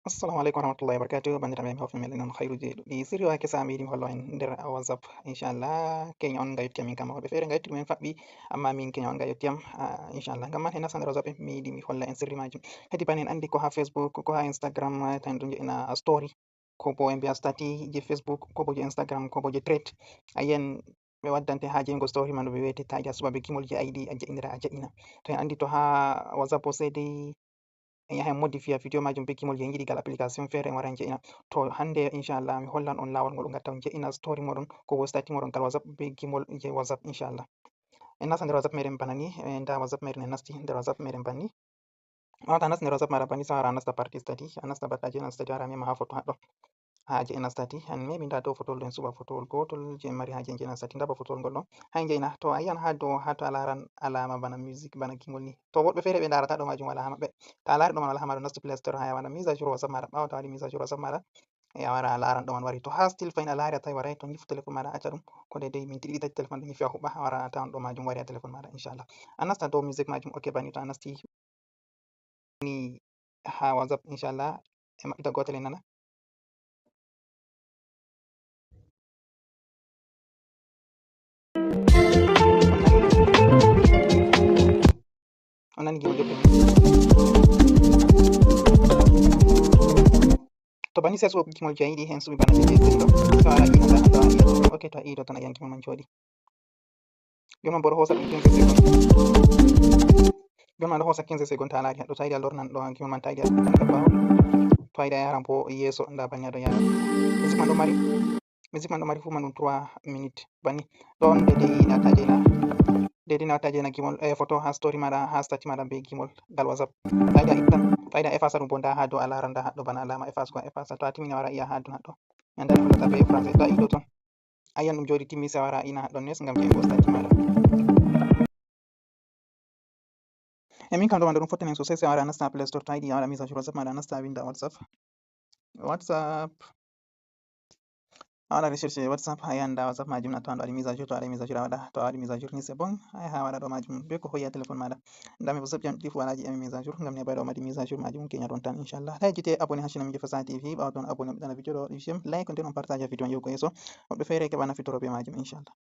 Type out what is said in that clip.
Assalamu alaikum warahmatullahi wabarakatuh. Bandiraɓe mi hofni meɗen on khairuji ɗuɗɗi sirri wake sami mi hollo en nder WhatsApp inchallah keña on nga yetti amin kam woɓɓe feere nga yetti ɗumen faɓɓi amma min keña on nga yetti am inchallah ngam man en nasta nder WhatsApp mi yiɗi mi holla en sirri majum hedi bani en andi ko ha Facebook ko ha Instagram tan ɗum jo'ina story ko bo en mbiya stati je Facebook ko bo je Instagram ko bo je thread a yiyan ɓe waddante ha jeygo story man ɓe wiyete taƴa subaɓe gimol je a yiɗi a ja'inira a ja'ina to en andi to ha WhatsApp bo sei dei en yaha en modifiya video majum be gimol je en yiɗi gal application feere en wara en je'ina to hande inchallah mi hollan on lawol ngol gatta on je'ina story moɗon ko bo stati moɗon gal WhatsApp be gimol je WhatsApp inchallah en nasta nder WhatsApp meɗen bana ni nda WhatsApp meɗen en nasti nder WhatsApp meɗen banni a wata a nasta nder WhatsApp maɗa banni sai a wara a nasta party stati a nasta batta je stati a wara a mema ha photo haɗɗo ha je'ina stati en memi nda dow fotowol ɗo en suɓa fotowol gotol je en mari haje en je'ina stati nda ba fotowol ngol ɗo ha en je'ina to a yiyan ha dow ha to a laran alama bana music bana gimol ni to woɓɓe feere ɓe ndarata ɗo majum wala ha maɓɓe to a lari ɗo man wala ha maɗa nastu Play Store ha a waɗa mise à jour WhatsApp maɗa ɓawo to a waɗi mise à jour WhatsApp maɗa a wara a laran ɗo man wari to ha still fayin a lari a tawi waray to nyifu téléphone maɗa acca ɗum ko dedei minti ɗiɗi tati téléphone ɗo nyifi a huɓɓa a wara a tawan ɗo majum wari ha téléphone maɗa inchallah a nasta dow music majum ok banni to a nasti ni ha WhatsApp inchallah e maɓɓita gotel en nana on nani gimol joɓɓe to banni sai a suɓa gimol je a yiɗi hen suɓi bana je ɗo to a ina nda a iya ɗo ok to a ii ɗo tan a yiyan gimol man joɗi gimol man bo ɗo hosa ɗum 15 secondes gimol man ɗo hosa 15 secondes to a lari haɗɗo to a yiɗi a lornan ɗo gimol man to a yiɗi a ɗaga ɓawo to a yiɗi a yaran bo yeeso nda banni aɗo yara music man ɗo mari fu man ɗum 3 minutes banni ɗon dedei na watta jena gimol photo ha story maɗa ha stati maɗa be gimol gal WhatsApp to a yiɗi a ittan to a yiɗi a efasa ɗum bo nda ha dow a lara nda haɗɗo bana alama efasugo a efasa to a timmini a wara a iya ha dow haɗɗo mi anda no hollata be français to a ii ɗo ton a yiyan ɗum joɗi timmi sai a wara a ina haɗɗon nes ngam je'ingo stati maɗa e min kam ɗo man ɗum fottani sosai sai a wara a nasta Play Store to a yiɗi a waɗa mise à jour WhatsApp maɗa a nasta a winda WhatsApp a waɗa recherche WhatsApp a yahan nda WhatsApp majum a tawan ɗo waɗi mise à jour to a waɗi mise à jour a waɗa to a waɗi mise à jour ni c'est bon a yaha a waɗa ɗo majum be ko hoyi ha téléphone maɗa nda mi bo sappi am ɗiɗi fu wala je emi mise à jour ngam neɓai ɗo waɗi mise à jour majum keña ɗon tan inchallah ta yejjite abonné ha chaine amin je Fasaha TV ɓawa to on abonné on ɓiɗana video ɗo ɗum like nden on partage video on yahugo yeeso woɓɓe feere keɓa nafitoro be majum inchallah